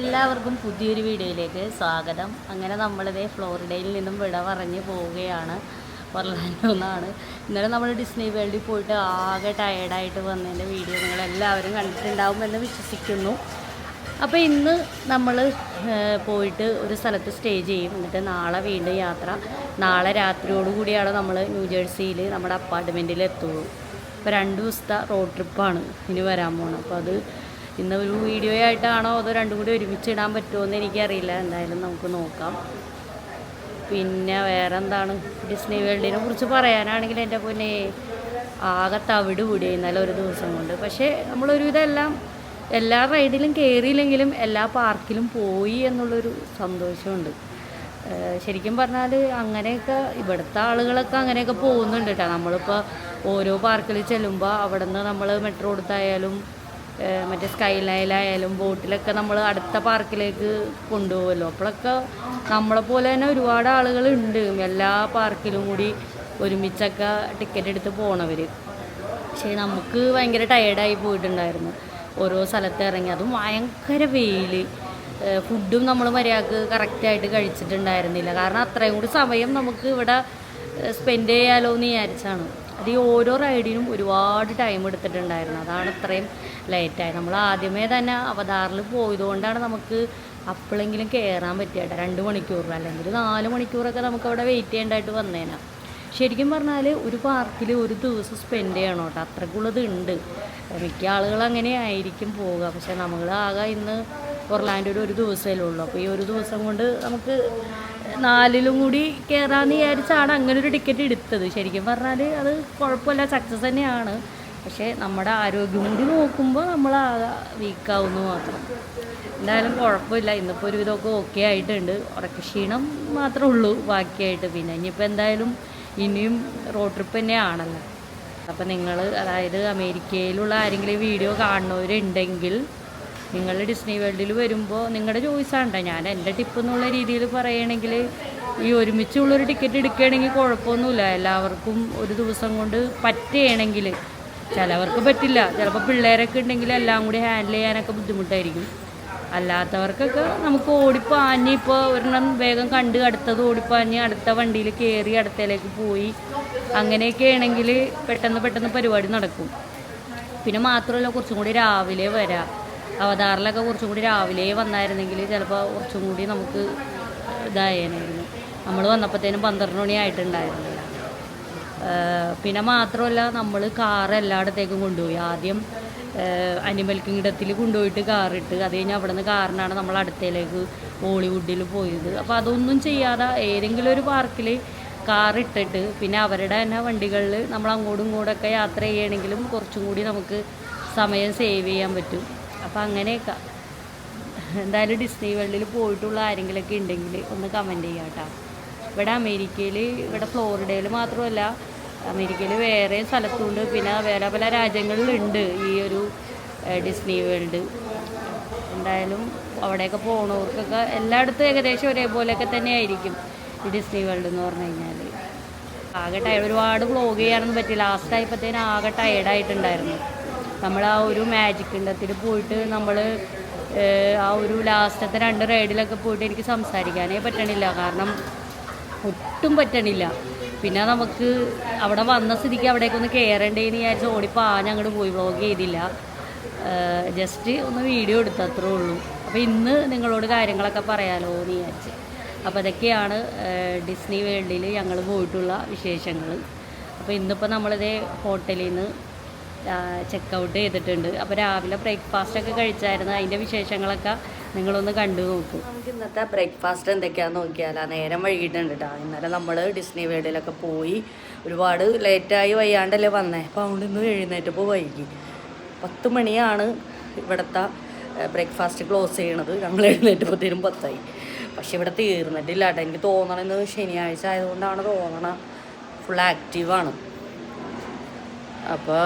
എല്ലാവർക്കും പുതിയൊരു വീഡിയോയിലേക്ക് സ്വാഗതം. അങ്ങനെ നമ്മളിതേ ഫ്ലോറിഡയിൽ നിന്നും വിട പറഞ്ഞ് പോവുകയാണ്. ഒർലാൻഡോ എന്നാണ്. ഇന്നലെ നമ്മൾ ഡിസ്നി വേൾഡിൽ പോയിട്ട് ആകെ ടയേർഡായിട്ട് വന്നതിൻ്റെ വീഡിയോ നിങ്ങളെല്ലാവരും കണ്ടിട്ടുണ്ടാവുമെന്ന് വിശ്വസിക്കുന്നു. അപ്പോൾ ഇന്ന് നമ്മൾ പോയിട്ട് ഒരു സ്ഥലത്ത് സ്റ്റേ ചെയ്യും. എന്നിട്ട് നാളെ വീണ്ടും യാത്ര. നാളെ രാത്രിയോടുകൂടിയാണ് നമ്മൾ ന്യൂജേഴ്സിയിൽ നമ്മുടെ അപ്പാർട്ട്മെൻറ്റിൽ എത്തുള്ളൂ. ഇപ്പോൾ 2 ദിവസത്തെ റോഡ് ട്രിപ്പാണ് ഇനി വരാൻ പോകുന്നത്. അപ്പോൾ അത് ഇന്ന് ഒരു വീഡിയോ ആയിട്ടാണോ അതോ രണ്ടും കൂടി ഒരുമിച്ച് ഇടാൻ പറ്റുമോ എന്ന് എനിക്കറിയില്ല. എന്തായാലും നമുക്ക് നോക്കാം. പിന്നെ വേറെ എന്താണ്, ഡിസ്നി വേൾഡിനെ കുറിച്ച് പറയാനാണെങ്കിൽ എൻ്റെ പൊന്നെ ആകെ തവിട് കൂടി ഇന്നലെ ഒരു ദിവസം കൊണ്ട്. പക്ഷേ നമ്മളൊരുവിധം എല്ലാ റൈഡിലും കയറിയില്ലെങ്കിലും എല്ലാ പാർക്കിലും പോയി എന്നുള്ളൊരു സന്തോഷമുണ്ട്. ശരിക്കും പറഞ്ഞാൽ അങ്ങനെയൊക്കെ ഇവിടുത്തെ ആളുകളൊക്കെ അങ്ങനെയൊക്കെ പോകുന്നുണ്ട് കേട്ടോ. നമ്മളിപ്പോൾ ഓരോ പാർക്കിൽ ചെല്ലുമ്പോൾ അവിടെ നിന്ന് നമ്മൾ മെട്രോ എടുത്തായാലും മറ്റേ സ്കൈ ലൈനിലായാലും ബോട്ടിലൊക്കെ നമ്മൾ അടുത്ത പാർക്കിലേക്ക് കൊണ്ടുപോകുമല്ലോ. അപ്പോഴൊക്കെ നമ്മളെപ്പോലെ തന്നെ ഒരുപാട് ആളുകളുണ്ട് എല്ലാ പാർക്കിലും കൂടി ഒരുമിച്ചൊക്കെ ടിക്കറ്റ് എടുത്ത് പോണവർ. പക്ഷേ നമുക്ക് ഭയങ്കര ടയേർഡായി പോയിട്ടുണ്ടായിരുന്നു ഓരോ സ്ഥലത്ത് ഇറങ്ങി. അതും ഭയങ്കര വെയിൽ. ഫുഡും നമ്മൾ മര്യാദക്ക് കറക്റ്റായിട്ട് കഴിച്ചിട്ടുണ്ടായിരുന്നില്ല. കാരണം അത്രയും കൂടി സമയം നമുക്ക് ഇവിടെ സ്പെൻഡ് ചെയ്യാലോ എന്ന് വിചാരിച്ചാണ്. അത് ഈ ഓരോ റൈഡിനും ഒരുപാട് ടൈം എടുത്തിട്ടുണ്ടായിരുന്നു. അതാണ് ഇത്രയും ലേറ്റായി. നമ്മൾ ആദ്യമേ തന്നെ അവതാറിൽ പോയതുകൊണ്ടാണ് നമുക്ക് അപ്പോഴെങ്കിലും കയറാൻ പറ്റിയിട്ട് 2 മണിക്കൂർ അല്ലെങ്കിൽ 4 മണിക്കൂറൊക്കെ നമുക്ക് അവിടെ വെയിറ്റ് ചെയ്യേണ്ടതായിട്ട് വന്നേനാ. ശരിക്കും പറഞ്ഞാൽ ഒരു പാർക്കിൽ ഒരു ദിവസം സ്പെൻഡ് ചെയ്യണം കേട്ടോ. അത്രക്കുള്ളത് ഉണ്ട്. മിക്ക ആളുകൾ അങ്ങനെ ആയിരിക്കും പോവുക. പക്ഷേ നമ്മൾ ആകെ ഇന്ന് ഒർലാൻഡോയിൽ ഒരു ദിവസമേ ഉള്ളൂ. അപ്പോൾ ഈ ഒരു ദിവസം കൊണ്ട് നമുക്ക് 4ലും കൂടി കയറാമെന്ന് വിചാരിച്ചാണ് അങ്ങനെ ഒരു ടിക്കറ്റ് എടുത്തത്. ശരിക്കും പറഞ്ഞാൽ അത് കുഴപ്പമില്ല, സക്സസ് തന്നെയാണ്. പക്ഷേ നമ്മുടെ ആരോഗ്യം കൂടി നോക്കുമ്പോൾ നമ്മൾ ആകെ വീക്കാവുന്നു മാത്രം. എന്തായാലും കുഴപ്പമില്ല. ഇന്നിപ്പോൾ ഒരു വിധമൊക്കെ ഓക്കെ ആയിട്ടുണ്ട്. ഉറക്കക്ഷീണം മാത്രമേ ഉള്ളൂ ബാക്കിയായിട്ട്. പിന്നെ ഇനിയിപ്പോൾ എന്തായാലും ഇനിയും റോഡ് ട്രിപ്പ് തന്നെയാണല്ലോ. അപ്പോൾ നിങ്ങൾ അതായത് അമേരിക്കയിലുള്ള ആരെങ്കിലും വീഡിയോ കാണുന്നവരുണ്ടെങ്കിൽ നിങ്ങൾ ഡിസ്നി വേൾഡിൽ വരുമ്പോൾ നിങ്ങളുടെ ചോയ്സാണ് കേട്ടോ. ഞാൻ എൻ്റെ ടിപ്പ് എന്നുള്ള രീതിയിൽ പറയുകയാണെങ്കിൽ ഈ ഒരുമിച്ചുള്ളൊരു ടിക്കറ്റ് എടുക്കുകയാണെങ്കിൽ കുഴപ്പമൊന്നുമില്ല. എല്ലാവർക്കും ഒരു ദിവസം കൊണ്ട് പറ്റുകയാണെങ്കിൽ. ചിലവർക്ക് പറ്റില്ല. ചിലപ്പോൾ പിള്ളേരൊക്കെ ഉണ്ടെങ്കിൽ എല്ലാം കൂടി ഹാൻഡിൽ ചെയ്യാനൊക്കെ ബുദ്ധിമുട്ടായിരിക്കും. അല്ലാത്തവർക്കൊക്കെ നമുക്ക് ഓടിപ്പാഞ്ഞ് ഇപ്പോൾ ഒരെണ്ണം വേഗം കണ്ട് അടുത്തത് ഓടിപ്പാഞ്ഞ് അടുത്ത വണ്ടിയിൽ കയറി അടുത്തയിലേക്ക് പോയി അങ്ങനെയൊക്കെ ആണെങ്കിൽ പെട്ടെന്ന് പരിപാടി നടക്കും. പിന്നെ മാത്രമല്ല കുറച്ചും കൂടി രാവിലെ വരാം. അവതാറിലൊക്കെ കുറച്ചും കൂടി രാവിലെ വന്നായിരുന്നെങ്കിൽ ചിലപ്പോൾ കുറച്ചും കൂടി നമുക്ക് ഇതായേനായിരുന്നു. നമ്മൾ വന്നപ്പോഴത്തേനും 12 മണി ആയിട്ടുണ്ടായിരുന്നില്ല. പിന്നെ മാത്രമല്ല നമ്മൾ കാറ് എല്ലായിടത്തേക്കും കൊണ്ടുപോയി. ആദ്യം അനിമൽ കിങ്ഡത്തിൽ കൊണ്ടുപോയിട്ട് കാറിട്ട് അത് കഴിഞ്ഞ് അവിടെ നിന്ന് കാറിനാണ് നമ്മൾ അടുത്തയിലേക്ക് ഹോളിവുഡിൽ പോയത്. അപ്പോൾ അതൊന്നും ചെയ്യാതെ ഏതെങ്കിലും ഒരു പാർക്കിൽ കാറിട്ടിട്ട് പിന്നെ അവരുടെ തന്നെ വണ്ടികളിൽ നമ്മൾ അങ്ങോട്ടും ഇങ്ങോട്ടൊക്കെ യാത്ര ചെയ്യണമെങ്കിലും കുറച്ചും കൂടി നമുക്ക് സമയം സേവ് ചെയ്യാൻ പറ്റും. അപ്പോൾ അങ്ങനെയൊക്കെ എന്തായാലും ഡിസ്നി വേൾഡിൽ പോയിട്ടുള്ള ആരെങ്കിലുമൊക്കെ ഉണ്ടെങ്കിൽ ഒന്ന് കമൻറ്റ് ചെയ്യാം കേട്ടോ. ഇവിടെ അമേരിക്കയിൽ ഇവിടെ ഫ്ലോറിഡയിൽ മാത്രമല്ല അമേരിക്കയിൽ വേറെ സ്ഥലത്തുണ്ട്. പിന്നെ വേറെ പല രാജ്യങ്ങളിലുണ്ട് ഈ ഒരു ഡിസ്നി വേൾഡ്. എന്തായാലും അവിടെയൊക്കെ പോണവർക്കൊക്കെ എല്ലായിടത്തും ഏകദേശം ഒരേപോലെയൊക്കെ തന്നെ ആയിരിക്കും ഈ ഡിസ്നി വേൾഡ് എന്ന് പറഞ്ഞു കഴിഞ്ഞാൽ. ആകെ ഒരുപാട് വ്ളോഗ് ചെയ്യാനൊന്നും പറ്റില്ല. ലാസ്റ്റ് ആയപ്പോഴത്തേനും ആകെ ടയേർഡായിട്ടുണ്ടായിരുന്നു. നമ്മൾ ആ ഒരു മാജിക് കിങ്ഡത്തിൽ പോയിട്ട് നമ്മൾ ആ ഒരു ലാസ്റ്റത്തെ 2 റൈഡിലൊക്കെ പോയിട്ട് എനിക്ക് സംസാരിക്കാനേ പറ്റണില്ല. കാരണം ഒട്ടും പറ്റണില്ല. പിന്നെ നമുക്ക് അവിടെ വന്ന സ്ഥിതിക്ക് അവിടേക്കൊന്ന് കയറേണ്ടതെന്ന് വിചാരിച്ച് ഓടിപ്പാഞ്ഞ് അങ്ങോട്ട് പോയി. വ്ളോഗ് ചെയ്തില്ല, ജസ്റ്റ് ഒന്ന് വീഡിയോ എടുത്തു, അത്രേ ഉള്ളൂ. അപ്പോൾ ഇന്ന് നിങ്ങളോട് കാര്യങ്ങളൊക്കെ പറയാമല്ലോ എന്ന് വിചാരിച്ച്. അപ്പോൾ അതൊക്കെയാണ് ഡിസ്നി വേൾഡിൽ ഞങ്ങൾ പോയിട്ടുള്ള വിശേഷങ്ങൾ. അപ്പോൾ ഇന്നിപ്പോൾ നമ്മളിതേ ഹോട്ടലിൽ നിന്ന് ചെക്കൗട്ട് ചെയ്തിട്ടുണ്ട്. അപ്പോൾ രാവിലെ ബ്രേക്ക്ഫാസ്റ്റൊക്കെ കഴിച്ചായിരുന്നു. അതിൻ്റെ വിശേഷങ്ങളൊക്കെ നിങ്ങളൊന്ന് കണ്ടു നോക്കൂ. നമുക്ക് ഇന്നത്തെ ബ്രേക്ക്ഫാസ്റ്റ് എന്തൊക്കെയാണെന്ന് നോക്കിയാലോ. നേരം വൈകിട്ടുണ്ട് കേട്ടോ. ഇന്നലെ നമ്മൾ ഡിസ്നി വേൾഡിലൊക്കെ പോയി ഒരുപാട് ലേറ്റായി വയ്യാണ്ടല്ലേ വന്നേ. അപ്പോൾ അതുകൊണ്ട് ഇന്ന് എഴുന്നേറ്റപ്പോൾ വൈകി. 10 മണിയാണ് ഇവിടുത്തെ ബ്രേക്ക്ഫാസ്റ്റ് ക്ലോസ് ചെയ്യണത്. ഞങ്ങൾ എഴുന്നേറ്റപ്പോഴത്തേനും 10 ആയി. പക്ഷെ ഇവിടെ തീർന്നിട്ടില്ല കേട്ടോ. എനിക്ക് തോന്നണമെന്ന് ശനിയാഴ്ച ആയതുകൊണ്ടാണ് തോന്നണം ഫുൾ ആക്റ്റീവാണ്. അപ്പോൾ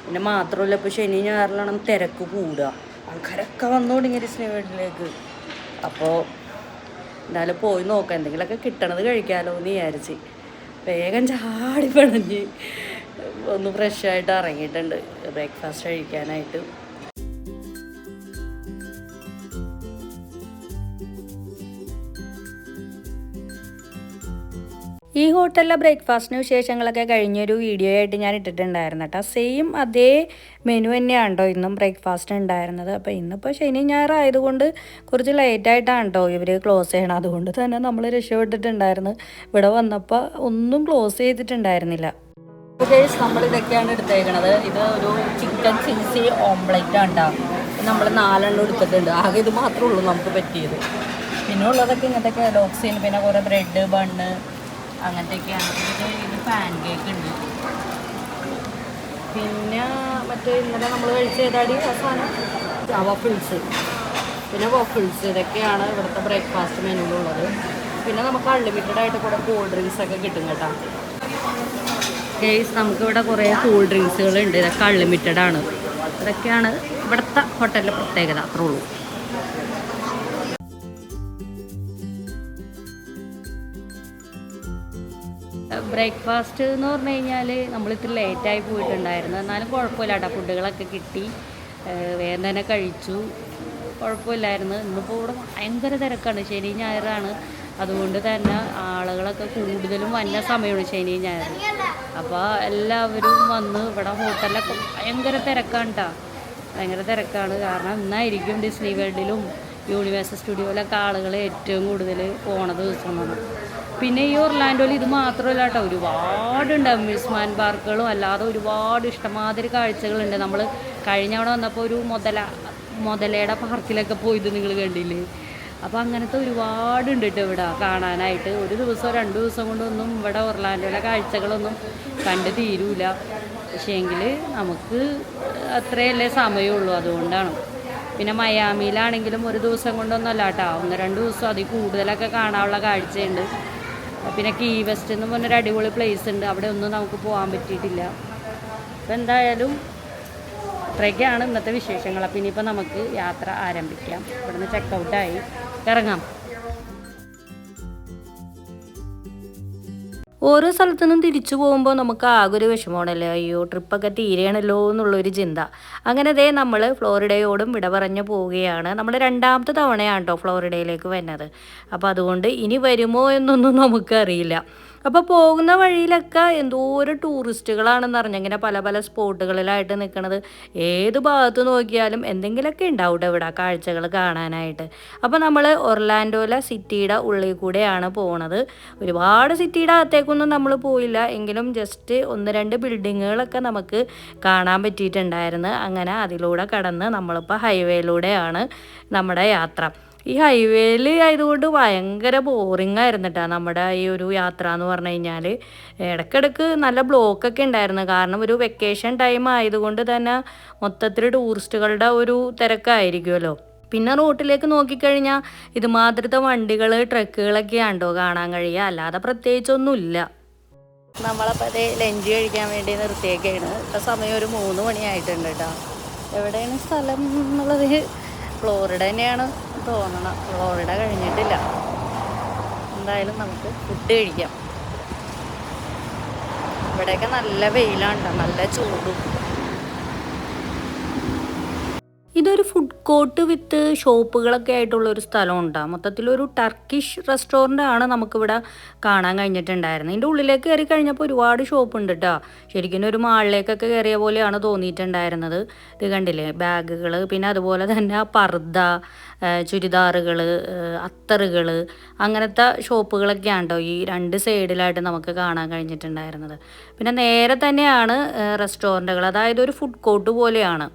പിന്നെ മാത്രമല്ല ഇപ്പോൾ ശനി ഞായറിലാണ് തിരക്ക് കൂടുക. ആൾക്കാരൊക്കെ വന്നു തുടങ്ങി ഡിസ്നി വേൾഡിലേക്ക്. അപ്പോൾ എന്തായാലും പോയി നോക്കാം, എന്തെങ്കിലുമൊക്കെ കിട്ടണത് കഴിക്കാമല്ലോ എന്ന് വിചാരിച്ച് വേഗം ചാടി പണഞ്ഞ് ഒന്ന് ഫ്രഷായിട്ട് ഇറങ്ങിയിട്ടുണ്ട് ബ്രേക്ക്ഫാസ്റ്റ് കഴിക്കാനായിട്ട്. ഈ ഹോട്ടലിലെ ബ്രേക്ക്ഫാസ്റ്റിന് വിശേഷങ്ങളൊക്കെ കഴിഞ്ഞൊരു വീഡിയോ ആയിട്ട് ഞാൻ ഇട്ടിട്ടുണ്ടായിരുന്നു കേട്ടോ. സെയിം അതേ മെനു തന്നെയാണ് കേട്ടോ ഇന്നും ബ്രേക്ക്ഫാസ്റ്റ് ഉണ്ടായിരുന്നത്. അപ്പോൾ ഇന്നിപ്പോൾ ശനി ഞായർ ആയതുകൊണ്ട് കുറച്ച് ലേറ്റായിട്ടാണ് കേട്ടോ ഇവർ ക്ലോസ് ചെയ്യണം. അതുകൊണ്ട് തന്നെ നമ്മൾ രക്ഷപ്പെട്ടിട്ടുണ്ടായിരുന്നു. ഇവിടെ വന്നപ്പോൾ ഒന്നും ക്ലോസ് ചെയ്തിട്ടുണ്ടായിരുന്നില്ല. ഗൈസ്, നമ്മളിതൊക്കെയാണ് എടുത്തേക്കണത്. ഇത് ഒരു ചിക്കൻ ചില്ലി ഓംപ്ലേറ്റ് ആണ് കേട്ടോ. നമ്മൾ 4 എടുത്തിട്ടുണ്ട്. ആകെ ഇത് മാത്രമേ ഉള്ളൂ നമുക്ക് പറ്റിയത്. പിന്നെ ഉള്ളതൊക്കെ ഇങ്ങനത്തെ കെലോഗ്സിന്, പിന്നെ കുറേ ബ്രെഡ് ബണ്ണ് അങ്ങനത്തെയൊക്കെയാണ്. ഇത് പാൻ കേക്ക് ഉണ്ട്. പിന്നെ മറ്റേ ഇന്നലെ നമ്മൾ കഴിച്ച ഏതാടി അവസാനം വഫിൾസ്, പിന്നെ വഫിൾസ്, ഇതൊക്കെയാണ് ഇവിടുത്തെ ബ്രേക്ക്ഫാസ്റ്റ് മെനുവിലുള്ളത്. പിന്നെ നമുക്ക് അൺലിമിറ്റഡ് ആയിട്ട് കൂടെ കൂൾ ഡ്രിങ്ക്സ് ഒക്കെ കിട്ടും കേട്ടോ. ഗൈസ്, നമുക്കിവിടെ കുറേ കൂൾ ഡ്രിങ്ക്സുകളുണ്ട്. ഇതൊക്കെ അൺലിമിറ്റഡ് ആണ്. ഇതൊക്കെയാണ് ഇവിടുത്തെ ഹോട്ടലിലെ പ്രത്യേകത. അത്രേ ഉള്ളൂ. ബ്രേക്ക്ഫാസ്റ്റ് എന്ന് പറഞ്ഞു കഴിഞ്ഞാൽ നമ്മളിത്തിരി ലേറ്റായി പോയിട്ടുണ്ടായിരുന്നു. എന്നാലും കുഴപ്പമില്ല കേട്ടോ, ഫുഡുകളൊക്കെ കിട്ടി, വേഗം തന്നെ കഴിച്ചു, കുഴപ്പമില്ലായിരുന്നു. ഇന്നിപ്പോൾ ഇവിടെ ഭയങ്കര തിരക്കാണ്. ശനി ഞായറാണ്, അതുകൊണ്ട് തന്നെ ആളുകളൊക്കെ കൂടുതലും വന്ന സമയമാണ് ശനി ഞായർ. അപ്പോൾ എല്ലാവരും വന്ന് ഇവിടെ ഹോട്ടലിലൊക്കെ ഭയങ്കര തിരക്കാണ് കേട്ടോ, ഭയങ്കര തിരക്കാണ്. കാരണം ഇന്നായിരിക്കും ഡിസ്നി വേൾഡിലും യൂണിവേഴ്സൽ സ്റ്റുഡിയോയിലൊക്കെ ആളുകൾ ഏറ്റവും കൂടുതൽ പോണ ദിവസമാണ്. പിന്നെ ഈ ഒർലാൻഡോയിൽ ഇത് മാത്രമല്ല കേട്ടോ, ഒരുപാടുണ്ട് അമ്യൂസ്മെൻറ്റ് പാർക്കുകളും അല്ലാതെ ഒരുപാട് ഇഷ്ടമാതിരി കാഴ്ചകളുണ്ട്. നമ്മൾ കഴിഞ്ഞ അവിടെ വന്നപ്പോൾ ഒരു മുതലയുടെ പാർക്കിലൊക്കെ പോയത് നിങ്ങൾ കണ്ടില്ലേ? അപ്പോൾ അങ്ങനത്തെ ഒരുപാടുണ്ട് കേട്ടോ ഇവിടെ കാണാനായിട്ട്. ഒരു ദിവസം 2 ദിവസം കൊണ്ടൊന്നും ഇവിടെ ഒർലാൻഡോയിലെ കാഴ്ചകളൊന്നും കണ്ട് തീരൂല. പക്ഷേ എങ്കിൽ നമുക്ക് അത്രയല്ലേ സമയമുള്ളൂ, അതുകൊണ്ടാണ്. പിന്നെ മയാമിയിലാണെങ്കിലും ഒരു ദിവസം കൊണ്ടൊന്നുമല്ല കേട്ടോ, 1-2 ദിവസം അതിൽ കൂടുതലൊക്കെ കാണാനുള്ള കാഴ്ചയുണ്ട്. പിന്നെ കീ വെസ്റ്റ് എന്ന് പറഞ്ഞൊരു അടിപൊളി പ്ലേസ് ഉണ്ട്, അവിടെ ഒന്നും നമുക്ക് പോകാൻ പറ്റിയിട്ടില്ല. അപ്പോൾ എന്തായാലും ഇത്രയൊക്കെയാണ് ഇന്നത്തെ വിശേഷങ്ങൾ. അപ്പോൾ ഇനിയിപ്പോൾ നമുക്ക് യാത്ര ആരംഭിക്കാം. ഇവിടുന്ന് ചെക്കൗട്ടായി ഇറങ്ങാം. ഓരോ സ്ഥലത്തു നിന്നും തിരിച്ചു പോകുമ്പോൾ നമുക്ക് ആകെ ഒരു വിഷമമാണല്ലോ, അയ്യോ ട്രിപ്പൊക്കെ തീരെയാണല്ലോ എന്നുള്ളൊരു ചിന്ത. അങ്ങനെ നമ്മൾ ഫ്ലോറിഡയോടും വിട പറഞ്ഞു പോവുകയാണ്. നമ്മൾ 2ാമത്തെ തവണയാണ് കേട്ടോ ഫ്ലോറിഡയിലേക്ക് വരുന്നത്. അപ്പോൾ അതുകൊണ്ട് ഇനി വരുമോ എന്നൊന്നും നമുക്കറിയില്ല. അപ്പോൾ പോകുന്ന വഴിയിലൊക്കെ എന്തോരം ടൂറിസ്റ്റുകളാണെന്ന് അറിഞ്ഞു, ഇങ്ങനെ പല പല സ്പോട്ടുകളിലായിട്ട് നിൽക്കുന്നത്. ഏത് ഭാഗത്ത് നോക്കിയാലും എന്തെങ്കിലുമൊക്കെ ഉണ്ടാവും ഇവിടെ കാഴ്ചകൾ കാണാനായിട്ട്. അപ്പോൾ നമ്മൾ ഒർലാൻഡോയിലെ സിറ്റിയുടെ ഉള്ളിൽ കൂടെയാണ് പോണത്. ഒരുപാട് സിറ്റിയുടെ അകത്തേക്കൊന്നും നമ്മൾ പോയില്ല, എങ്കിലും ജസ്റ്റ് 1-2 ബിൽഡിങ്ങുകളൊക്കെ നമുക്ക് കാണാൻ പറ്റിയിട്ടുണ്ടായിരുന്നു. അങ്ങനെ അതിലൂടെ കടന്ന് നമ്മളിപ്പോൾ ഹൈവേയിലൂടെയാണ് നമ്മുടെ യാത്ര. ഈ ഹൈവേയിൽ ആയതുകൊണ്ട് ഭയങ്കര ബോറിംഗ് ആയിരുന്നു കേട്ടോ നമ്മുടെ ഈ ഒരു യാത്ര എന്ന് പറഞ്ഞു കഴിഞ്ഞാൽ. ഇടയ്ക്കിടയ്ക്ക് നല്ല ബ്ലോക്കൊക്കെ ഉണ്ടായിരുന്നു, കാരണം ഒരു വെക്കേഷൻ ടൈം ആയതുകൊണ്ട് തന്നെ മൊത്തത്തിൽ ടൂറിസ്റ്റുകളുടെ ഒരു തിരക്കായിരിക്കുമല്ലോ. പിന്നെ റോട്ടിലേക്ക് നോക്കിക്കഴിഞ്ഞാൽ ഇതുമാതിരത്തെ വണ്ടികൾ, ട്രക്കുകളൊക്കെയാണ് കേട്ടോ കാണാൻ കഴിയുക, അല്ലാതെ പ്രത്യേകിച്ചൊന്നുമില്ല. നമ്മളപ്പോൾ അതേ ലഞ്ച് കഴിക്കാൻ വേണ്ടി നിർത്തിയൊക്കെയാണ്. ഇപ്പോൾ സമയം ഒരു 3 മണിയായിട്ടുണ്ട് കേട്ടോ. എവിടെയാണ് സ്ഥലം എന്നുള്ളത് ഫ്ലോറിഡ തന്നെയാണ് തോന്നണം, ഫ്ലോറിഡ കഴിഞ്ഞിട്ടില്ല. എന്തായാലും നമുക്ക് ഫുഡ് കഴിക്കാം. ഇവിടെയൊക്കെ നല്ല വെയിലാണ്, നല്ല ചൂടും. ഇതൊരു ഫുഡ് കോർട്ട് വിത്ത് ഷോപ്പുകളൊക്കെ ആയിട്ടുള്ളൊരു സ്ഥലമുണ്ട്. മൊത്തത്തിലൊരു ടർക്കിഷ് റെസ്റ്റോറൻ്റ് ആണ് നമുക്കിവിടെ കാണാൻ കഴിഞ്ഞിട്ടുണ്ടായിരുന്നത്. ഇതിൻ്റെ ഉള്ളിലേക്ക് കയറി കഴിഞ്ഞപ്പോൾ ഒരുപാട് ഷോപ്പ് ഉണ്ട് കേട്ടോ. ശരിക്കും ഒരു മാളിലേക്കൊക്കെ കയറിയ പോലെയാണ് തോന്നിയിട്ടുണ്ടായിരുന്നത്. ഇത് കണ്ടില്ലേ, ബാഗുകൾ, പിന്നെ അതുപോലെ തന്നെ പർദ്ദ, ചുരിദാറുകൾ, അത്തറുകൾ, അങ്ങനത്തെ ഷോപ്പുകളൊക്കെയാണ് കേട്ടോ ഈ 2 സൈഡിലായിട്ട് നമുക്ക് കാണാൻ കഴിഞ്ഞിട്ടുണ്ടായിരുന്നത്. പിന്നെ നേരെ തന്നെയാണ് റെസ്റ്റോറൻറ്റുകൾ, അതായത് ഒരു ഫുഡ് കോർട്ട് പോലെയാണ്.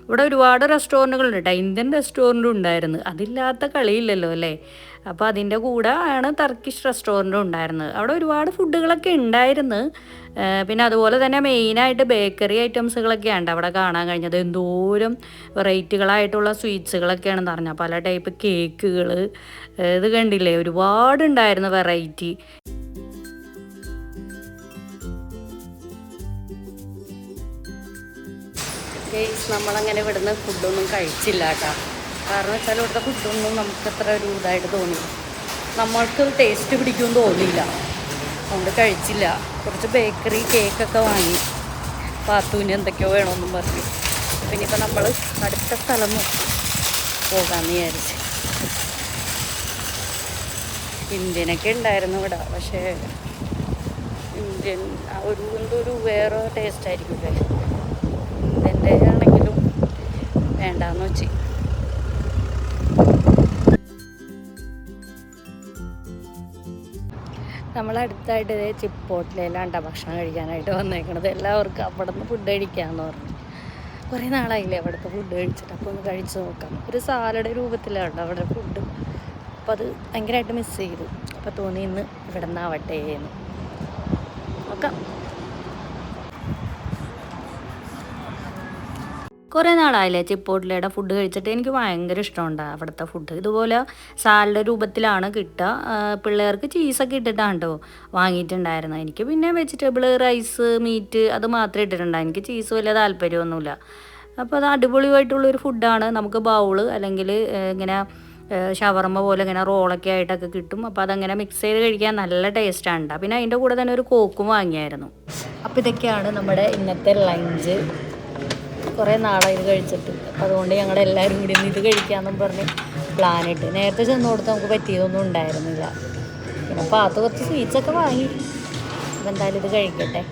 ഇവിടെ ഒരുപാട് റെസ്റ്റോറൻറ്റുകളുണ്ട് കേട്ടോ. ഇന്ത്യൻ റെസ്റ്റോറൻറ്റും ഉണ്ടായിരുന്നു, അതില്ലാത്ത കളിയില്ലല്ലോ അല്ലേ. അപ്പോൾ അതിൻ്റെ കൂടെ ആണ് ടർക്കിഷ് റെസ്റ്റോറൻറ്റും ഉണ്ടായിരുന്നത്. അവിടെ ഒരുപാട് ഫുഡുകളൊക്കെ ഉണ്ടായിരുന്നു. പിന്നെ അതുപോലെ തന്നെ മെയിനായിട്ട് ബേക്കറി ഐറ്റംസുകളൊക്കെയാണ് അവിടെ കാണാൻ കഴിഞ്ഞത്. എന്തോരം വെറൈറ്റികളായിട്ടുള്ള സ്വീറ്റ്സുകളൊക്കെയാണെന്ന് പറഞ്ഞാൽ, പല ടൈപ്പ് കേക്കുകൾ, ഇത് കണ്ടില്ലേ, ഒരുപാടുണ്ടായിരുന്നു വെറൈറ്റി. നമ്മളങ്ങനെ ഇവിടുന്ന് ഫുഡൊന്നും കഴിച്ചില്ല കേട്ടോ. കാരണം വെച്ചാൽ ഇവിടുത്തെ ഫുഡൊന്നും നമുക്കത്ര ഒരു ഇതായിട്ട് തോന്നി, നമ്മൾക്ക് ടേസ്റ്റ് പിടിക്കുമെന്ന് തോന്നിയില്ല, അതുകൊണ്ട് കഴിച്ചില്ല. കുറച്ച് ബേക്കറി കേക്കൊക്കെ വാങ്ങി, പാത്തൂന് എന്തൊക്കെയോ വേണമെന്നും പറഞ്ഞു. പിന്നെ ഇപ്പം നമ്മൾ അടുത്ത സ്ഥലം നോക്കി പോകാമെന്ന് വിചാരിച്ച്. ഇന്ത്യനൊക്കെ ഉണ്ടായിരുന്നു ഇവിടെ, പക്ഷേ ഇന്ത്യൻ എന്തോ ഒരു വേറെ ടേസ്റ്റ് ആയിരിക്കും അല്ലേ. ഇന്ത്യൻ്റെ ആണെങ്കിലും വേണ്ടാന്ന് വെച്ച്. നമ്മളടുത്തായിട്ട് ഇതേ ചിപ്പോട്ടിലാണ് ഭക്ഷണം കഴിക്കാനായിട്ട് വന്നേക്കണത്. എല്ലാവർക്കും അവിടെ നിന്ന് ഫുഡ് കഴിക്കാമെന്ന് പറഞ്ഞു. കുറേ നാളായില്ലേ അവിടുത്തെ ഫുഡ് കഴിച്ചിട്ട്, അപ്പോൾ ഒന്ന് കഴിച്ച് നോക്കാം. ഒരു സാലഡ് രൂപത്തിലാണ് അവിടെ ഫുഡ്. അപ്പോൾ അത് ഭയങ്കരമായിട്ട് മിസ് ചെയ്തു. അപ്പോൾ തോന്നി ഇന്ന് ഇവിടെ നിന്നാവട്ടെ എന്ന് നോക്കാം. കുറേ നാളായില്ലേ ചിപ്പോട്ടിലയുടെ ഫുഡ് കഴിച്ചിട്ട്. എനിക്ക് ഭയങ്കര ഇഷ്ടമുണ്ട് അവിടുത്തെ ഫുഡ്. ഇതുപോലെ സാലഡ് രൂപത്തിലാണ് കിട്ടുക. പിള്ളേർക്ക് ചീസൊക്കെ ഇട്ടിട്ടാണ് കേട്ടോ വാങ്ങിയിട്ടുണ്ടായിരുന്നത്. എനിക്ക് പിന്നെ വെജിറ്റബിൾ, റൈസ്, മീറ്റ് അത് മാത്രമേ ഇട്ടിട്ടുണ്ടായി. എനിക്ക് ചീസ് വലിയ താല്പര്യമൊന്നുമില്ല. അപ്പോൾ അത് അടിപൊളിയായിട്ടുള്ളൊരു ഫുഡാണ്. നമുക്ക് ബൗള് അല്ലെങ്കിൽ ഇങ്ങനെ ഷവർമ്മ പോലെ ഇങ്ങനെ റോളൊക്കെ ആയിട്ടൊക്കെ കിട്ടും. അപ്പോൾ അതങ്ങനെ മിക്സ് ചെയ്ത് കഴിക്കാൻ നല്ല ടേസ്റ്റാണ്. പിന്നെ അതിൻ്റെ കൂടെ തന്നെ ഒരു കോക്കും വാങ്ങിയായിരുന്നു. അപ്പോൾ ഇതൊക്കെയാണ് നമ്മുടെ ഇന്നത്തെ ലഞ്ച്. കുറേ നാളായി ഇത് കഴിച്ചിട്ട്. അപ്പോൾ അതുകൊണ്ട് ഞങ്ങളെല്ലാവരും കൂടി ഇന്ന് ഇത് കഴിക്കാമെന്നും പറഞ്ഞ് പ്ലാനിട്ട്. നേരത്തെ ചെന്ന് കൊടുത്ത് നമുക്ക് പറ്റിയതൊന്നും ഉണ്ടായിരുന്നില്ല. പിന്നെ പാത്ത് കുറച്ച് സ്വീറ്റ്സൊക്കെ വാങ്ങി. അപ്പോൾ എന്തായാലും ഇത് കഴിക്കട്ടെ.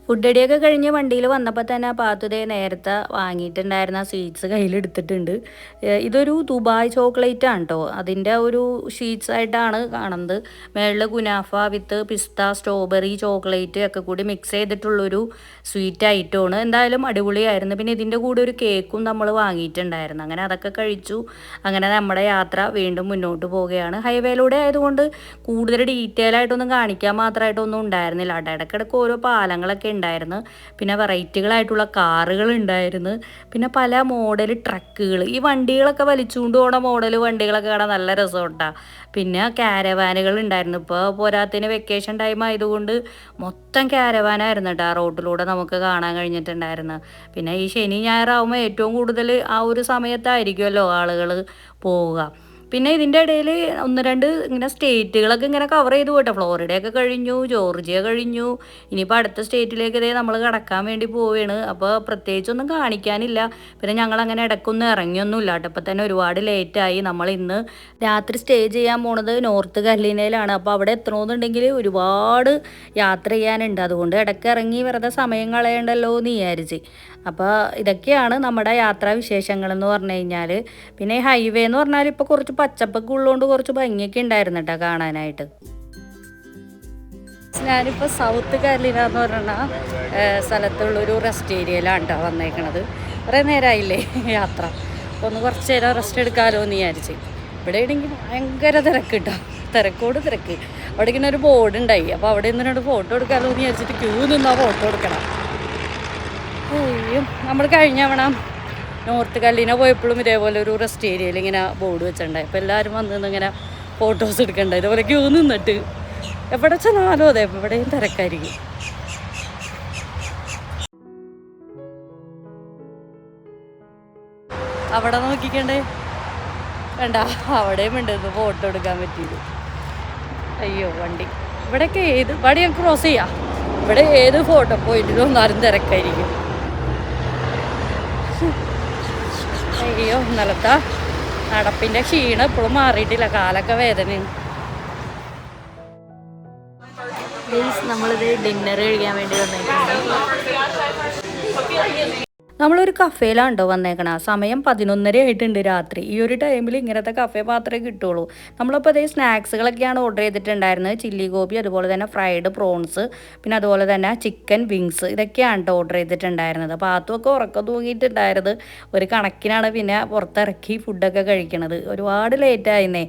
ഫുഡ് അടിയൊക്കെ കഴിഞ്ഞ് വണ്ടിയിൽ വന്നപ്പോൾ തന്നെ പാത്തുതേ നേരത്തെ വാങ്ങിയിട്ടുണ്ടായിരുന്ന സ്വീറ്റ്സ് കയ്യിലെടുത്തിട്ടുണ്ട്. ഇതൊരു ദുബായ് ചോക്ലേറ്റ് ആണ് കേട്ടോ. അതിൻ്റെ ഒരു ഷീറ്റ്സ് ആയിട്ടാണ് കാണുന്നത്. മേളിൽ കുനാഫ വിത്ത് പിസ്ത, സ്ട്രോബെറി, ചോക്ലേറ്റ് ഒക്കെ കൂടി മിക്സ് ചെയ്തിട്ടുള്ളൊരു സ്വീറ്റ് ഐറ്റമാണ്. എന്തായാലും അടിപൊളിയായിരുന്നു. പിന്നെ ഇതിൻ്റെ കൂടെ ഒരു കേക്കും നമ്മൾ വാങ്ങിയിട്ടുണ്ടായിരുന്നു. അങ്ങനെ അതൊക്കെ കഴിച്ചു. അങ്ങനെ നമ്മുടെ യാത്ര വീണ്ടും മുന്നോട്ട് പോവുകയാണ്. ഹൈവേയിലൂടെ ആയതുകൊണ്ട് കൂടുതൽ ഡീറ്റെയിൽ ആയിട്ടൊന്നും കാണിക്കാൻ മാത്രമായിട്ടൊന്നും ഉണ്ടായിരുന്നില്ല. ഇടയ്ക്കിടയ്ക്ക് ഓരോ പാലങ്ങളൊക്കെ ഉണ്ടായിരുന്നു. പിന്നെ വെറൈറ്റികളായിട്ടുള്ള കാറുകൾ ഉണ്ടായിരുന്നു. പിന്നെ പല മോഡൽ ട്രക്കുകൾ, ഈ വണ്ടികളൊക്കെ വലിച്ചുകൊണ്ട് പോണ മോഡൽ വണ്ടികളൊക്കെ കാണാൻ നല്ല രസമുണ്ടാ. പിന്നെ കാരവാനുകൾ ഉണ്ടായിരുന്നു. ഇപ്പോൾ പോരാത്തതിന് വെക്കേഷൻ ടൈം ആയതുകൊണ്ട് മൊത്തം കാരവാനായിരുന്നു കേട്ടോ ആ റോഡിലൂടെ നമുക്ക് കാണാൻ കഴിഞ്ഞിട്ടുണ്ടായിരുന്നു. പിന്നെ ഈ ശനി ഞായറാകുമ്പോൾ ഏറ്റവും കൂടുതൽ ആ ഒരു സമയത്തായിരിക്കുമല്ലോ ആളുകൾ പോവുക. പിന്നെ ഇതിൻ്റെ ഇടയിൽ ഒന്ന് രണ്ട് ഇങ്ങനെ സ്റ്റേറ്റുകളൊക്കെ ഇങ്ങനെ കവർ ചെയ്തു പോട്ടെ. ഫ്ലോറിഡയൊക്കെ കഴിഞ്ഞു, ജോർജിയ കഴിഞ്ഞു. ഇനിയിപ്പോൾ അടുത്ത സ്റ്റേറ്റിലേക്ക് ഇതേ നമ്മൾ കടക്കാൻ വേണ്ടി പോവുകയാണ്. അപ്പോൾ പ്രത്യേകിച്ചൊന്നും കാണിക്കാനില്ല. പിന്നെ ഞങ്ങളങ്ങനെ ഇടയ്ക്കൊന്നും ഇറങ്ങിയൊന്നുമില്ല കേട്ടോ. ഇപ്പം തന്നെ ഒരുപാട് ലേറ്റായി. നമ്മൾ ഇന്ന് രാത്രി സ്റ്റേ ചെയ്യാൻ പോണത് നോർത്ത് കരോലിനയിലാണ്. അപ്പോൾ അവിടെ എത്തണമെന്നുണ്ടെങ്കിൽ ഒരുപാട് യാത്ര ചെയ്യാനുണ്ട്. അതുകൊണ്ട് ഇടയ്ക്ക് ഇറങ്ങി വെറുതെ സമയം കളയണ്ടല്ലോ എന്ന് വിചാരിച്ച്. അപ്പോൾ ഇതൊക്കെയാണ് നമ്മുടെ യാത്രാ വിശേഷങ്ങളെന്ന് പറഞ്ഞു കഴിഞ്ഞാൽ. പിന്നെ ഹൈവേ എന്ന് പറഞ്ഞാൽ ഇപ്പോൾ കുറച്ച് പച്ചപ്പൊക്കെ ഉള്ളതുകൊണ്ട് കുറച്ച് ഭംഗിയൊക്കെ ഉണ്ടായിരുന്നു കേട്ടോ കാണാനായിട്ട്. ഞാനിപ്പോൾ സൗത്ത് കരോലിന എന്ന് പറഞ്ഞ സ്ഥലത്തുള്ളൊരു റെസ്റ്റ് ഏരിയയിലാണ് കേട്ടോ വന്നേക്കണത്. കുറേ നേരമായില്ലേ യാത്ര. അപ്പോൾ ഒന്ന് കുറച്ച് നേരം റെസ്റ്റ് എടുക്കാമല്ലോ എന്ന് വിചാരിച്ച്. ഇവിടെ ആണെങ്കിൽ ഭയങ്കര തിരക്ക് കേട്ടോ. തിരക്കോട് തിരക്ക്. അവിടെ ഇങ്ങനെ ഒരു ബോർഡ് ഉണ്ടായി. അപ്പോൾ അവിടെ നിന്നിട്ട് ഫോട്ടോ എടുക്കാമല്ലോ എന്ന് വിചാരിച്ചിട്ട് ക്യൂ നിന്നാൽ ഫോട്ടോ എടുക്കണം. അയ്യോ, നമ്മൾ കഴിഞ്ഞ തവണ നോർത്ത് കരോലിന പോയപ്പോഴും ഇതേപോലെ ഒരു റെസ്റ്റ് ഏരിയയിൽ ഇങ്ങനെ ബോർഡ് വെച്ചിട്ടുണ്ടായി. അപ്പോൾ എല്ലാവരും വന്ന് ഇങ്ങനെ ഫോട്ടോസ് എടുക്കണ്ട. ഇതേപോലെ ക്യൂ നിന്നിട്ട് എവിടെ ചെന്നാലും അതെ എവിടെയും തിരക്കായിരിക്കും. അവിടെ നോക്കിക്കണ്ടേ, വേണ്ട അവിടെയും ഉണ്ടെന്ന് ഫോട്ടോ എടുക്കാൻ പറ്റിയത്. അയ്യോ വണ്ടി ഇവിടെയൊക്കെ ഇവിടെ ഞാൻ ക്രോസ് ചെയ്യാം. ഇവിടെ ഏത് ഫോട്ടോ പോയിട്ടിലും ഒന്നാലും തിരക്കായിരിക്കും. അയ്യോ ഇന്നലത്തെ നടപ്പിൻ്റെ ക്ഷീണം ഇപ്പോഴും മാറിയിട്ടില്ല. കാലൊക്കെ വേദനയാണ്. നമ്മളിത് ഡിന്നർ കഴിക്കാൻ വേണ്ടി വന്നേക്കുന്നത്. നമ്മളൊരു കഫേയിലാണ് കേട്ടോ വന്നേക്കണം. സമയം 11:30 ആയിട്ടുണ്ട് രാത്രി. ഈ ഒരു ടൈമിൽ ഇങ്ങനത്തെ കഫേ മാത്രമേ കിട്ടുള്ളൂ. നമ്മളപ്പോൾ അതേ സ്നാക്സുകളൊക്കെയാണ് ഓർഡർ ചെയ്തിട്ടുണ്ടായിരുന്നത്. ചില്ലി ഗോബി, അതുപോലെ തന്നെ ഫ്രൈഡ് പ്രോൺസ്, പിന്നെ അതുപോലെ തന്നെ ചിക്കൻ വിങ്സ്, ഇതൊക്കെയാണ് കേട്ടോ ഓർഡർ ചെയ്തിട്ടുണ്ടായിരുന്നത്. അപ്പോൾ ആത്തുമൊക്കെ ഉറക്കം തൂങ്ങിയിട്ടുണ്ടായിരുന്നത് ഒരു കണക്കിനാണ്. പിന്നെ പുറത്തിറക്കി ഫുഡൊക്കെ കഴിക്കണത്. ഒരുപാട് ലേറ്റായിരുന്നേ.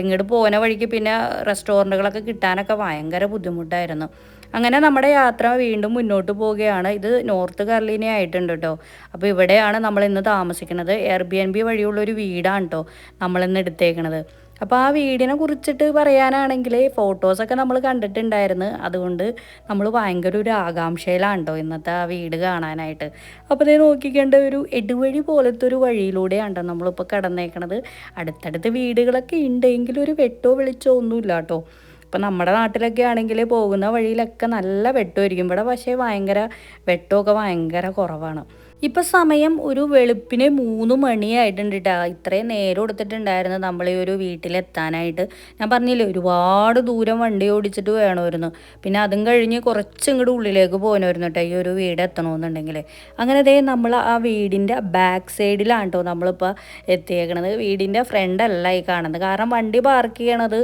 ഇങ്ങോട്ട് പോകുന്ന വഴിക്ക് പിന്നെ റെസ്റ്റോറൻറ്റുകളൊക്കെ കിട്ടാനൊക്കെ ഭയങ്കര ബുദ്ധിമുട്ടായിരുന്നു. അങ്ങനെ നമ്മുടെ യാത്ര വീണ്ടും മുന്നോട്ട് പോവുകയാണ്. ഇത് നോർത്ത് കരോലിന ആയിട്ടുണ്ട് കേട്ടോ. അപ്പോൾ ഇവിടെയാണ് നമ്മൾ ഇന്ന് താമസിക്കുന്നത്. എയർബിഎൻബി വഴിയുള്ളൊരു വീടാണ് കേട്ടോ നമ്മളിന്ന് എടുത്തേക്കണത്. അപ്പോൾ ആ വീടിനെ കുറിച്ചിട്ട് പറയാനാണെങ്കിൽ ഫോട്ടോസൊക്കെ നമ്മൾ കണ്ടിട്ടുണ്ടായിരുന്നു. അതുകൊണ്ട് നമ്മൾ ഭയങ്കര ഒരു ആകാംക്ഷയിലാണ് കേട്ടോ ഇന്നത്തെ ആ വീട് കാണാനായിട്ട്. അപ്പോൾ ഇത് നോക്കിക്കേണ്ട ഒരു ഇടുവഴി പോലത്തെ ഒരു വഴിയിലൂടെയാണ് കേട്ടോ നമ്മളിപ്പോൾ കടന്നേക്കണത്. അടുത്തടുത്ത് വീടുകളൊക്കെ ഉണ്ടെങ്കിലും ഒരു വെട്ടോ വെളിച്ചോ ഒന്നുമില്ല കേട്ടോ. ഇപ്പം നമ്മുടെ നാട്ടിലൊക്കെ ആണെങ്കിൽ പോകുന്ന വഴിയിലൊക്കെ നല്ല വെട്ടമായിരിക്കും. ഇവിടെ പക്ഷേ ഭയങ്കര വെട്ടമൊക്കെ ഭയങ്കര കുറവാണ്. ഇപ്പം സമയം ഒരു വെളുപ്പിന് 3 മണിയായിട്ടുണ്ട് കേട്ടോ. ഇത്രയും നേരം എടുത്തിട്ടുണ്ടായിരുന്നു നമ്മൾ ഈ ഒരു വീട്ടിലെത്താനായിട്ട്. ഞാൻ പറഞ്ഞില്ലേ ഒരുപാട് ദൂരം വണ്ടി ഓടിച്ചിട്ട് വേണമായിരുന്നു. പിന്നെ അതും കഴിഞ്ഞ് കുറച്ച് ഇങ്ങോട്ട് ഉള്ളിലേക്ക് പോകണമായിരുന്നു കേട്ടോ ഈ ഒരു വീട് എത്തണമെന്നുണ്ടെങ്കിൽ. അങ്ങനെ ദേ നമ്മൾ ആ വീടിൻ്റെ ബാക്ക് സൈഡിലാണ് കേട്ടോ നമ്മളിപ്പോൾ എത്തിയേക്കണത്. വീടിൻ്റെ ഫ്രണ്ടല്ല ഈ കാണുന്നത്. കാരണം വണ്ടി പാർക്ക് ചെയ്യണത്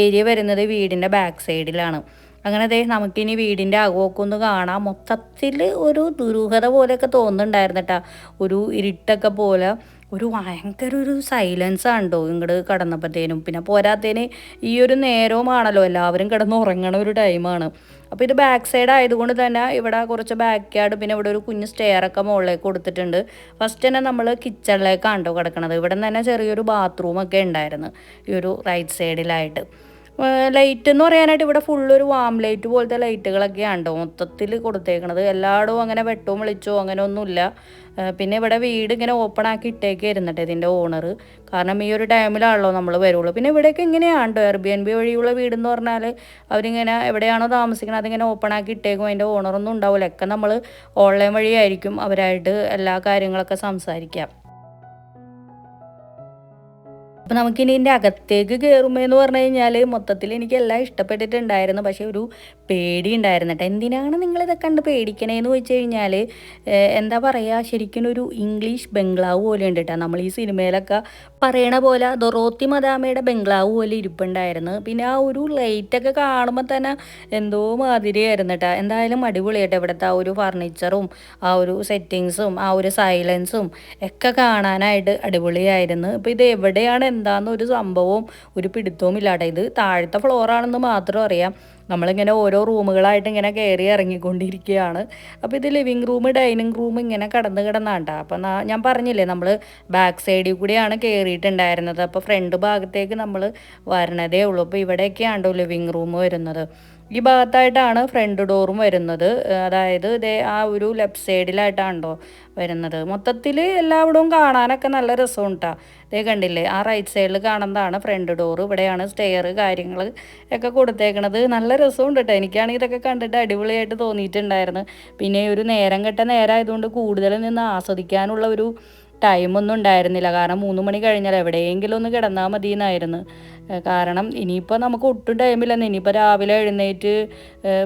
ഏരിയ വരുന്നത് വീടിൻ്റെ ബാക്ക് സൈഡിലാണ്. അങ്ങനെ ദേ നമുക്കിനി വീടിൻ്റെ അകമൊക്കെ ഒന്ന് കാണാം. മൊത്തത്തിൽ ഒരു ദുരൂഹത പോലെയൊക്കെ തോന്നുന്നുണ്ടായിരുന്നു കേട്ടോ. ഒരു ഇരുട്ടൊക്കെ പോലെ ഒരു ഭയങ്കര ഒരു സൈലൻസ് ആണല്ലോ ഇങ്ങോട്ട് കടന്നപ്പോഴത്തേനും. പിന്നെ പോരാത്തതിന് ഈ ഒരു നേരവുമാണല്ലോ എല്ലാവരും കിടന്ന് ഉറങ്ങണ ഒരു ടൈമാണ്. അപ്പോൾ ഇത് ബാക്ക് സൈഡ് ആയതുകൊണ്ട് തന്നെ ഇവിടെ കുറച്ച് ബാക്ക് യാർഡ്, പിന്നെ ഇവിടെ ഒരു കുഞ്ഞ് സ്റ്റെയറൊക്കെ മുകളിലേക്ക് കൊടുത്തിട്ടുണ്ട്. ഫസ്റ്റ് തന്നെ നമ്മൾ കിച്ചണിലേക്കാണ് കേട്ടോ കിടക്കണത്. ഇവിടെ നിന്ന് തന്നെ ചെറിയൊരു ബാത്റൂമൊക്കെ ഉണ്ടായിരുന്നു ഈ ഒരു റൈറ്റ് സൈഡിലായിട്ട്. ലൈറ്റ് എന്ന് പറയാനായിട്ട് ഇവിടെ ഫുള്ളൊരു വാം ലൈറ്റ് പോലത്തെ ലൈറ്റുകളൊക്കെയാണ് കേട്ടോ മൊത്തത്തിൽ കൊടുത്തേക്കണത്. എല്ലായിടവും അങ്ങനെ വെട്ടവും വെളിച്ചവും അങ്ങനെ ഒന്നുമില്ല. പിന്നെ ഇവിടെ വീട് ഇങ്ങനെ ഓപ്പൺ ആക്കി ഇട്ടേക്കായിരുന്നു കേട്ടോ ഇതിൻ്റെ ഓണർ. കാരണം ഈ ഒരു ടൈമിലാണല്ലോ നമ്മൾ വരുള്ളൂ. പിന്നെ ഇവിടെയൊക്കെ ഇങ്ങനെയാണ് കേട്ടോ Airbnb വഴിയുള്ള വീടെന്ന് പറഞ്ഞാൽ അവരിങ്ങനെ എവിടെയാണോ താമസിക്കുന്നത് അതിങ്ങനെ ഓപ്പൺ ആക്കി ഇട്ടേക്കും. അതിൻ്റെ ഓണറൊന്നും ഉണ്ടാവില്ല. ഒക്കെ നമ്മൾ ഓൺലൈൻ വഴിയായിരിക്കും അവരായിട്ട് എല്ലാ കാര്യങ്ങളൊക്കെ സംസാരിക്കാം. അപ്പോൾ നമുക്കിനി ഇതിൻ്റെ അകത്തേക്ക് കയറുമ്പോൾ പറഞ്ഞു കഴിഞ്ഞാൽ മൊത്തത്തിൽ എനിക്ക് എല്ലാം ഇഷ്ടപ്പെട്ടിട്ടുണ്ടായിരുന്നു. പക്ഷേ ഒരു പേടി ഉണ്ടായിരുന്നു കേട്ടോ. എന്തിനാണ് നിങ്ങളിതൊക്കെ കണ്ട് പേടിക്കണേന്ന് ചോദിച്ചു കഴിഞ്ഞാൽ എന്താ പറയുക, ശരിക്കും ഒരു ഇംഗ്ലീഷ് ബംഗ്ലാവ് പോലെ ഉണ്ട് കേട്ടോ. നമ്മൾ ഈ സിനിമയിലൊക്കെ പറയണ പോലെ ദൊറോത്തി മദാമയുടെ ബംഗ്ലാവ് പോലെ ഇരിപ്പുണ്ടായിരുന്നു. പിന്നെ ആ ഒരു ലൈറ്റൊക്കെ കാണുമ്പോൾ തന്നെ എന്തോ മാതിരിയായിരുന്നു കേട്ടോ. എന്തായാലും അടിപൊളിയായിട്ട് ഇവിടുത്തെ ആ ഒരു ഫർണിച്ചറും ആ ഒരു സെറ്റിങ്സും ആ ഒരു സൈലൻസും ഒക്കെ കാണാനായിട്ട് അടിപൊളിയായിരുന്നു. ഇപ്പോൾ ഇത് എവിടെയാണ് എന്താണെന്ന് ഒരു സംഭവവും ഒരു പിടുത്തവും ഇല്ലാട്ടെ. ഇത് താഴത്തെ ഫ്ലോറാണെന്ന് മാത്രം അറിയാം. നമ്മളിങ്ങനെ ഓരോ റൂമുകളായിട്ട് ഇങ്ങനെ കയറി ഇറങ്ങിക്കൊണ്ടിരിക്കുകയാണ്. അപ്പോൾ ഇത് ലിവിങ് റൂം ഡൈനിങ് റൂം ഇങ്ങനെ കിടന്നാണ്ടാ. അപ്പം ഞാൻ പറഞ്ഞില്ലേ നമ്മൾ ബാക്ക് സൈഡിൽ കൂടിയാണ് കയറിയിട്ടുണ്ടായിരുന്നത്. അപ്പോൾ ഫ്രണ്ട് ഭാഗത്തേക്ക് നമ്മൾ വരണതേ ഉള്ളൂ. അപ്പോൾ ഇവിടെയൊക്കെയാണോ ലിവിങ് റൂം വരുന്നത്. ഈ ഭാഗത്തായിട്ടാണ് ഫ്രണ്ട് ഡോറും വരുന്നത്. അതായത് ഇതേ ആ ഒരു ലെഫ്റ്റ് സൈഡിലായിട്ടാണോ വരുന്നത്. മൊത്തത്തിൽ എല്ലായിടവും കാണാനൊക്കെ നല്ല രസമുണ്ട് കേട്ടോ. ഇതേ കണ്ടില്ലേ ആ റൈറ്റ് സൈഡിൽ കാണുന്നതാണ് ഫ്രണ്ട് ഡോറ്. ഇവിടെയാണ് സ്റ്റെയർ കാര്യങ്ങൾ ഒക്കെ കൊടുത്തേക്കണത്. നല്ല രസമുണ്ട് കേട്ടോ. എനിക്കാണെങ്കിൽ ഇതൊക്കെ കണ്ടിട്ട് അടിപൊളിയായിട്ട് തോന്നിയിട്ടുണ്ടായിരുന്നു. പിന്നെ ഒരു നേരം കെട്ട നേരമായതുകൊണ്ട് കൂടുതൽ നിന്ന് ആസ്വദിക്കാനുള്ള ഒരു ടൈമൊന്നും ഉണ്ടായിരുന്നില്ല. കാരണം 3 മണി കഴിഞ്ഞാൽ എവിടെയെങ്കിലും ഒന്ന് കിടന്നാൽ മതി എന്നായിരുന്നു. കാരണം ഇനിയിപ്പോൾ നമുക്ക് ഒട്ടും ടൈമില്ലെന്ന്. ഇനിയിപ്പോൾ രാവിലെ എഴുന്നേറ്റ്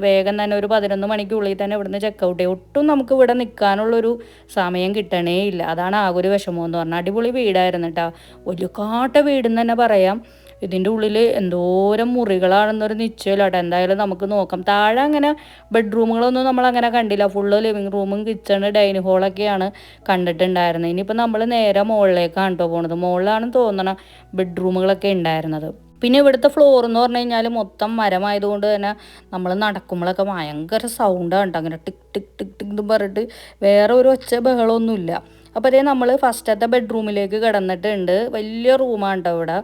വേഗം തന്നെ ഒരു 11 മണിക്കുള്ളിൽ തന്നെ ഇവിടുന്ന് ചെക്കൗട്ട് ചെയ്യും. ഒട്ടും നമുക്ക് ഇവിടെ നിൽക്കാനുള്ളൊരു സമയം കിട്ടണേ ഇല്ല. അതാണ് ആകെ ഒരു വിഷമമെന്ന് പറഞ്ഞാൽ. അടിപൊളി വീടായിരുന്നു കേട്ടോ. ഒരു കാട്ട വീടെന്ന് തന്നെ പറയാം. ഇതിൻ്റെ ഉള്ളിൽ എന്തോരം മുറികളാണെന്നൊരു നിശ്ചയമില്ല കേട്ടോ. എന്തായാലും നമുക്ക് നോക്കാം. താഴെ അങ്ങനെ ബെഡ്റൂമുകളൊന്നും നമ്മളങ്ങനെ കണ്ടില്ല. ഫുള്ള് ലിവിങ് റൂമും കിച്ചണ് ഡൈനിങ് ഹോളൊക്കെയാണ് കണ്ടിട്ടുണ്ടായിരുന്നത്. ഇനിയിപ്പോൾ നമ്മൾ നേരെ മുകളിലേക്കാണ് കേട്ടോ പോണത്. മുകളിലാണെന്ന് തോന്നണം ബെഡ്റൂമുകളൊക്കെ ഉണ്ടായിരുന്നത്. പിന്നെ ഇവിടുത്തെ ഫ്ലോർ എന്ന് പറഞ്ഞു കഴിഞ്ഞാൽ മൊത്തം മരമായതുകൊണ്ട് തന്നെ നമ്മൾ നടക്കുമ്പോഴൊക്കെ ഭയങ്കര സൗണ്ടാണ് കേട്ടോ. അങ്ങനെ ടിക് ടിക് ടിക് ടിക് എന്ന് പറഞ്ഞിട്ട് വേറെ ഒരു ഒച്ച ബഹളമൊന്നുമില്ല. അപ്പോൾ അതേ നമ്മൾ ഫസ്റ്റത്തെ ബെഡ്റൂമിലേക്ക് കിടന്നിട്ടുണ്ട്. വലിയ റൂമാണ് കേട്ടോ ഇവിടെ.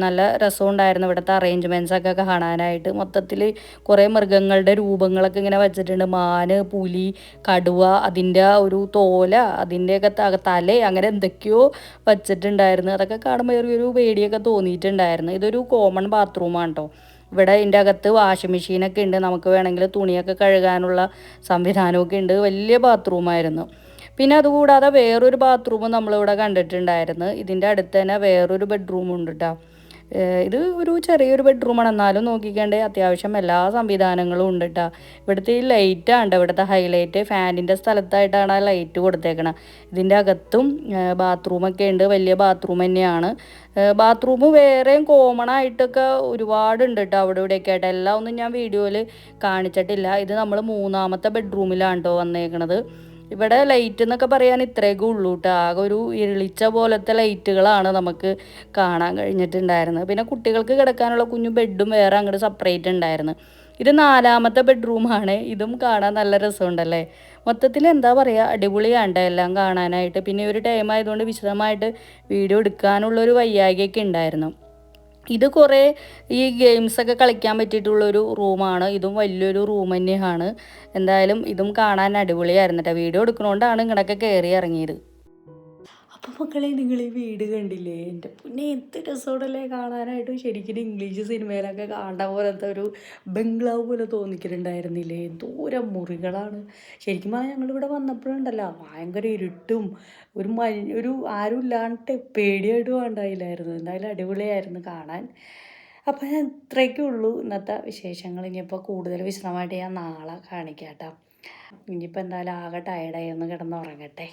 നല്ല രസമുണ്ടായിരുന്നു ഇവിടുത്തെ അറേഞ്ച്മെൻറ്റ്സൊക്കെ കാണാനായിട്ട്. മൊത്തത്തിൽ കുറേ മൃഗങ്ങളുടെ രൂപങ്ങളൊക്കെ ഇങ്ങനെ വെച്ചിട്ടുണ്ട്. മാന്, പുലി, കടുവ, അതിൻ്റെ ഒരു തോല, അതിൻ്റെയൊക്കെ തല, അങ്ങനെ എന്തൊക്കെയോ വച്ചിട്ടുണ്ടായിരുന്നു. അതൊക്കെ കാണുമ്പോൾ ഒരു പേടിയൊക്കെ തോന്നിയിട്ടുണ്ടായിരുന്നു. ഇതൊരു കോമൺ ബാത്റൂമാണ് കേട്ടോ. ഇവിടെ ഇതിൻ്റെ അകത്ത് വാഷിംഗ് മെഷീനൊക്കെ ഉണ്ട്. നമുക്ക് വേണമെങ്കിൽ തുണിയൊക്കെ കഴുകാനുള്ള സംവിധാനമൊക്കെ ഉണ്ട്. വലിയ ബാത്റൂമായിരുന്നു. പിന്നെ അതുകൂടാതെ വേറൊരു ബാത്റൂം നമ്മളിവിടെ കണ്ടിട്ടുണ്ടായിരുന്നു. ഇതിൻ്റെ അടുത്ത് തന്നെ വേറൊരു ബെഡ്റൂം ഉണ്ട് കേട്ടോ. ഇത് ഒരു ചെറിയൊരു ബെഡ്റൂമാണ്. എന്നാലും നോക്കിക്കേണ്ടേ അത്യാവശ്യം എല്ലാ സംവിധാനങ്ങളും ഉണ്ട് കേട്ടോ. ഇവിടുത്തെ ഈ ലൈറ്റാണ് ഇവിടുത്തെ ഹൈലൈറ്റ്. ഫാനിൻ്റെ സ്ഥലത്തായിട്ടാണ് ആ ലൈറ്റ് കൊടുത്തേക്കണം. ഇതിൻ്റെ അകത്തും ബാത്റൂമൊക്കെ ഉണ്ട്. വലിയ ബാത്റൂം തന്നെയാണ്. ബാത്റൂം വേറെയും കോമൺ ആയിട്ടൊക്കെ ഒരുപാടുണ്ട് കേട്ടോ അവിടെ ഇവിടെയൊക്കെ ആയിട്ട്. എല്ലാം ഒന്നും ഞാൻ വീഡിയോയിൽ കാണിച്ചിട്ടില്ല. ഇത് നമ്മൾ 3ാമത്തെ ബെഡ്റൂമിലാണ് കേട്ടോ വന്നേക്കണത്. ഇവിടെ ലൈറ്റ് എന്നൊക്കെ പറയാൻ ഇത്രയൊക്കെ ഉള്ളൂ കേട്ടോ. ആകെ ഒരു ഇരുളിച്ച പോലത്തെ ലൈറ്റുകളാണ് നമുക്ക് കാണാൻ കഴിഞ്ഞിട്ടുണ്ടായിരുന്നത്. പിന്നെ കുട്ടികൾക്ക് കിടക്കാനുള്ള കുഞ്ഞു ബെഡും വേറെ അങ്ങോട്ട് സെപ്പറേറ്റ് ഉണ്ടായിരുന്നു. ഇത് 4ാമത്തെ ബെഡ്റൂമാണ്. ഇതും കാണാൻ നല്ല രസമുണ്ടല്ലേ. മൊത്തത്തിൽ എന്താ പറയുക, അടിപൊളിയാണ് എല്ലാം കാണാനായിട്ട്. പിന്നെ ഒരു ടൈം ആയതുകൊണ്ട് വിശദമായിട്ട് വീഡിയോ എടുക്കാനുള്ളൊരു വയ്യായ്കയൊക്കെ ഉണ്ടായിരുന്നു. ഇത് കുറേ ഈ ഗെയിംസൊക്കെ കളിക്കാൻ പറ്റിയിട്ടുള്ളൊരു റൂമാണ്. ഇതും വലിയൊരു റൂം തന്നെയാണ്. എന്തായാലും ഇതും കാണാൻ അടിപൊളിയായിരുന്നു കേട്ടോ. വീഡിയോ എടുക്കുന്നതുകൊണ്ടാണ് ഇങ്ങനെയൊക്കെ കയറി ഇറങ്ങിയത്. അപ്പോൾ മക്കളെ നിങ്ങൾ ഈ വീട് കണ്ടില്ലേ? എൻ്റെ പിന്നെ എന്ത് രസമുണ്ടല്ലേ കാണാനായിട്ട്. ശരിക്കും ഇംഗ്ലീഷ് സിനിമയിലൊക്കെ കാണുന്ന പോലത്തെ ഒരു ബംഗ്ലാവ് പോലെ തോന്നിക്കിട്ടുണ്ടായിരുന്നില്ലേ? എന്തോരം മുറികളാണ്. ശരിക്കും പറഞ്ഞാൽ ഞങ്ങളിവിടെ വന്നപ്പോഴുണ്ടല്ലോ ഭയങ്കര ഇരുട്ടും ഒരു ആരും ഇല്ലാണ്ട് പേടിയായിട്ട് വേണ്ടായില്ലായിരുന്നു. എന്തായാലും അടിപൊളിയായിരുന്നു കാണാൻ. അപ്പോൾ ഞാൻ ഇത്രയൊക്കെ ഉള്ളൂ ഇന്നത്തെ വിശേഷങ്ങൾ. ഇനിയിപ്പോൾ കൂടുതൽ വിശദമായിട്ട് ഞാൻ നാളെ കാണിക്കാം കേട്ടോ. ഇനിയിപ്പോൾ എന്തായാലും ആകെ ടയർഡായി ഒന്ന് കിടന്നുറങ്ങട്ടെ.